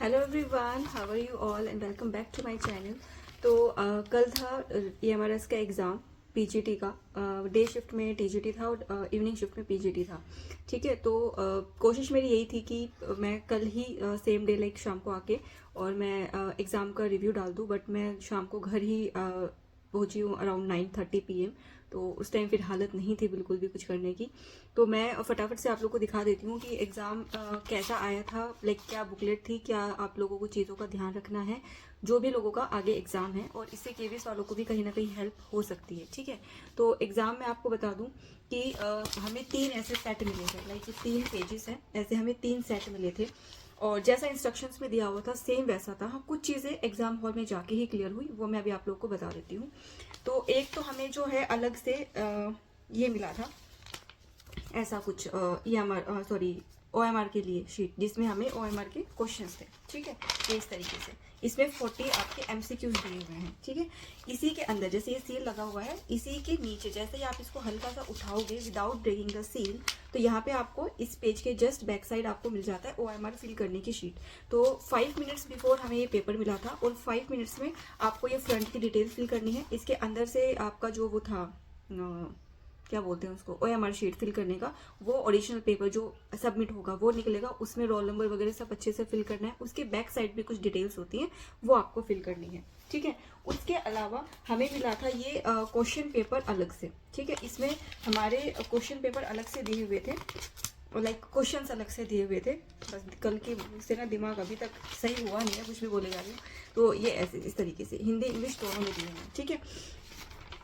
Hello everyone, how are you all and welcome back to my channel. तो कल था EMRS का exam PGT का। डे शिफ्ट में टीजीटी था और इवनिंग शिफ्ट में पीजीटी था। ठीक है, तो कोशिश मेरी यही थी कि मैं कल ही सेम डे लाइक शाम को आके और मैं एग्ज़ाम का रिव्यू डाल दूँ, बट मैं शाम को घर ही पहुंची हूँ अराउंड 9:30 PM। तो उस टाइम फिर हालत नहीं थी बिल्कुल भी कुछ करने की। तो मैं फटाफट से आप लोगों को दिखा देती हूँ कि एग्ज़ाम कैसा आया था, लाइक क्या बुकलेट थी, क्या आप लोगों को चीज़ों का ध्यान रखना है जो भी लोगों का आगे एग्ज़ाम है, और इससे केवीएस वालों को भी कहीं ना कहीं हेल्प हो सकती है। ठीक है, तो एग्ज़ाम में आपको बता दूँ कि हमें 3 ऐसे सेट मिले थे, लाइक 3 पेजेस हैं, ऐसे हमें 3 सेट मिले थे और जैसा इंस्ट्रक्शंस में दिया हुआ था सेम वैसा था। हाँ, कुछ चीज़ें एग्जाम हॉल में जाके ही क्लियर हुई, वो मैं अभी आप लोगों को बता देती हूँ। तो एक तो हमें जो है अलग से ये मिला था, ऐसा कुछ EMR सॉरी OMR के लिए शीट, जिसमें हमें OMR के क्वेश्चंस थे। ठीक है, ये इस तरीके से इसमें 40 आपके MCQs दिए हुए हैं। ठीक है, इसी के अंदर जैसे ये सील लगा हुआ है, इसी के नीचे जैसे ही आप इसको हल्का सा उठाओगे विदाउट ब्रेकिंग द सील, तो यहाँ पे आपको इस पेज के जस्ट बैक साइड आपको मिल जाता है OMR फिल करने की शीट। तो 5 मिनट्स बिफोर हमें ये पेपर मिला था और 5 मिनट्स में आपको ये फ्रंट की डिटेल्स फिल करनी है। इसके अंदर से आपका जो वो था क्या बोलते हैं उसको, OMR शीट फिल करने का, वो ओरिजिनल पेपर जो सबमिट होगा वो निकलेगा, उसमें रोल नंबर वगैरह सब अच्छे से फिल करना है। उसके बैक साइड भी कुछ डिटेल्स होती हैं, वो आपको फिल करनी है। ठीक है, उसके अलावा हमें मिला था ये क्वेश्चन पेपर अलग से। ठीक है, इसमें हमारे क्वेश्चन पेपर अलग से दिए हुए थे, लाइक क्वेश्चंस अलग से दिए हुए थे। बस कल की से ना दिमाग अभी तक सही हुआ नहीं है, कुछ भी बोले जा रही हूँ। तो ये ऐसे इस तरीके से हिंदी इंग्लिश दोनों में दिए हैं। ठीक है,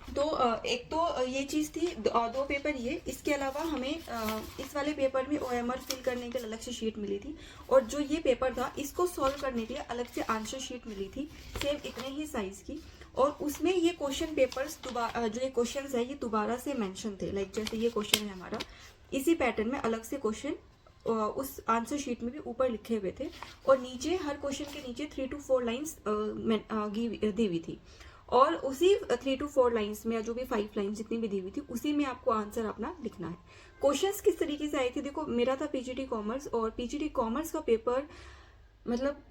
तो एक तो ये चीज़ थी, दो पेपर ये। इसके अलावा हमें इस वाले पेपर में OMR फिल करने के अलग से शीट मिली थी, और जो ये पेपर था इसको सॉल्व करने के लिए अलग से आंसर शीट मिली थी, सेम इतने ही साइज की। और उसमें ये क्वेश्चन पेपर्स दोबारा, जो ये क्वेश्चन है ये दोबारा से मेंशन थे, लाइक जैसे ये क्वेश्चन है हमारा, इसी पैटर्न में अलग से क्वेश्चन उस आंसर शीट में भी ऊपर लिखे हुए थे, और नीचे हर क्वेश्चन के नीचे 3 to 4 लाइन्स दी हुई थी। और उसी 3 to 4 लाइन्स में, या जो भी 5 लाइन्स जितनी भी दी हुई थी, उसी में आपको आंसर अपना लिखना है। क्वेश्चंस किस तरीके से आए थे, देखो मेरा था पीजीटी कॉमर्स, और पीजीटी कॉमर्स का पेपर मतलब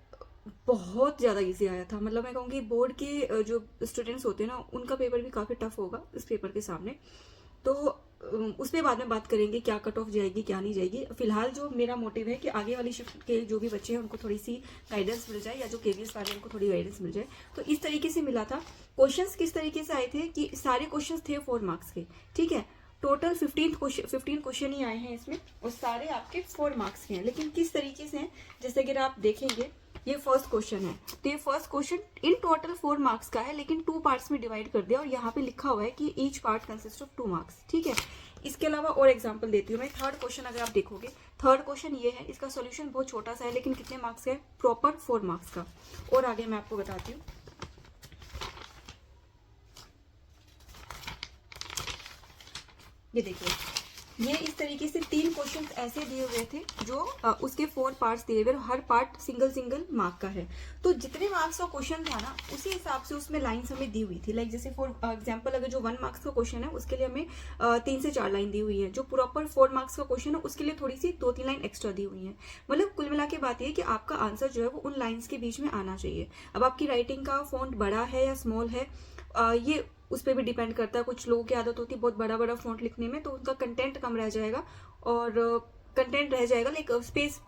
बहुत ज़्यादा इजी आया था। मतलब मैं कहूँगी बोर्ड के जो स्टूडेंट्स होते हैं ना, उनका पेपर भी काफ़ी टफ होगा इस पेपर के सामने। तो उस पर बाद में बात करेंगे क्या कट ऑफ जाएगी क्या नहीं जाएगी। फिलहाल जो मेरा मोटिव है कि आगे वाली शिफ्ट के जो भी बच्चे हैं उनको थोड़ी सी गाइडेंस मिल जाए, या जो केवीएस वाले हैं उनको थोड़ी गाइडेंस मिल जाए। तो इस तरीके से मिला था। क्वेश्चंस किस तरीके से आए थे कि सारे क्वेश्चंस थे 4 मार्क्स के। ठीक है, टोटल 15 क्वेश्चन ही आए हैं इसमें, और सारे आपके 4 मार्क्स के हैं। लेकिन किस तरीके से हैं, जैसे अगर आप देखेंगे ये फर्स्ट क्वेश्चन है, तो ये first question in total 4 marks का है, लेकिन 2 पार्ट्स में डिवाइड कर दिया, और यहाँ पे लिखा हुआ है कि each part consist of 2 marks. ठीक है, इसके अलावा और एग्जांपल देती हूँ मैं। थर्ड क्वेश्चन अगर आप देखोगे, थर्ड क्वेश्चन ये है, इसका सॉल्यूशन बहुत छोटा सा है, लेकिन कितने मार्क्स का है, प्रॉपर 4 मार्क्स का। और आगे मैं आपको बताती हूँ। ये देखिए, ये इस तरीके से 3 क्वेश्चन ऐसे दिए हुए थे जो उसके 4 पार्ट्स दिए हुए, हर पार्ट सिंगल सिंगल मार्क का है। तो जितने मार्क्स का क्वेश्चन था ना, उसी हिसाब से उसमें लाइन्स हमें दी हुई थी। लाइक जैसे फॉर एग्जांपल अगर जो 1 मार्क्स का क्वेश्चन है उसके लिए हमें 3 से 4 लाइन दी हुई है। जो प्रॉपर 4 मार्क्स का क्वेश्चन है उसके लिए थोड़ी सी 2-3 लाइन एक्स्ट्रा दी हुई है। मतलब कुल मिला के बात यह है कि आपका आंसर जो है वो उन लाइन्स के बीच में आना चाहिए। अब आपकी राइटिंग का फॉन्ट बड़ा है या स्मॉल है, ये उस पर भी डिपेंड करता है। कुछ लोगों की आदत होती है बहुत बड़ा बड़ा फॉन्ट लिखने में, तो उनका कंटेंट कम रह जाएगा, और कंटेंट रह जाएगा, लाइक स्पेस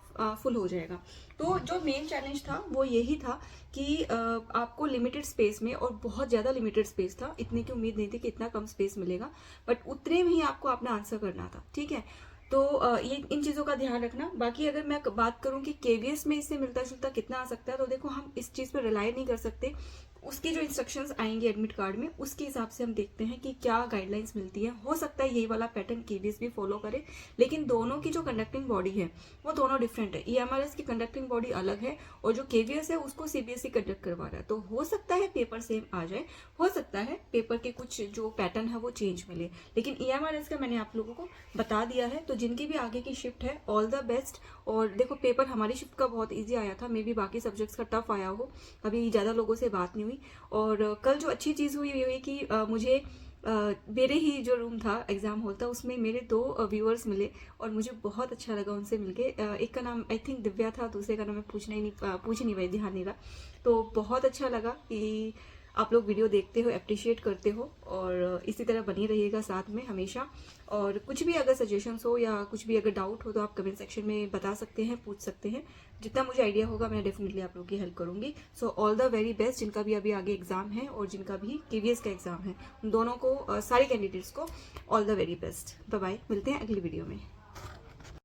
फुल हो जाएगा। तो जो मेन चैलेंज था वो यही था कि आपको लिमिटेड स्पेस में, और बहुत ज़्यादा लिमिटेड स्पेस था, इतने की उम्मीद नहीं थी कि इतना कम स्पेस मिलेगा, बट उतने में ही आपको अपना आंसर करना था। ठीक है, तो ये इन चीज़ों का ध्यान रखना। बाकी अगर मैं बात करूं कि केवीएस में इससे मिलता जुलता कितना आ सकता है, तो देखो हम इस चीज़ पर रिलाई नहीं कर सकते। उसकी जो इंस्ट्रक्शंस आएंगे एडमिट कार्ड में, उसके हिसाब से हम देखते हैं कि क्या गाइडलाइंस मिलती है। हो सकता है यही वाला पैटर्न केवीएस भी फॉलो करे, लेकिन दोनों की जो कंडक्टिंग बॉडी है वो दोनों डिफरेंट है। EMRS की कंडक्टिंग बॉडी अलग है, और जो केवीएस है उसको CBSE कंडक्ट करवा रहा है। तो हो सकता है पेपर सेम आ जाए, हो सकता है पेपर के कुछ जो पैटर्न है वो चेंज मिले, लेकिन EMRS का मैंने आप लोगों को बता दिया है। तो जिनकी भी आगे की शिफ्ट है, ऑल द बेस्ट। और देखो पेपर हमारी शिफ्ट का बहुत ईजी आया था, मे बी बाकी सब्जेक्ट्स का टफ आया हो, अभी ज़्यादा लोगों से बात नहीं हुई। और कल जो अच्छी चीज़ हुई ये हुई कि मुझे मेरे ही जो रूम था, एग्ज़ाम हॉल था, उसमें मेरे 2 व्यूअर्स मिले और मुझे बहुत अच्छा लगा उनसे मिलके। एक का नाम आई थिंक दिव्या था, दूसरे का नाम मैं पूछ ही नहीं पाई, ध्यान नहीं रहा। तो बहुत अच्छा लगा कि आप लोग वीडियो देखते हो, अप्रिशिएट करते हो और इसी तरह बनी रहिएगा साथ में हमेशा। और कुछ भी अगर सजेशंस हो या कुछ भी अगर डाउट हो तो आप कमेंट सेक्शन में बता सकते हैं, पूछ सकते हैं। जितना मुझे आइडिया होगा मैं डेफिनेटली आप लोगों की हेल्प करूंगी। So all the very best, जिनका भी अभी आगे एग्जाम है और जिनका भी केवीएस का एग्जाम है, उन दोनों को, सारे कैंडिडेट्स को all the very best. Bye bye, मिलते हैं अगली वीडियो में।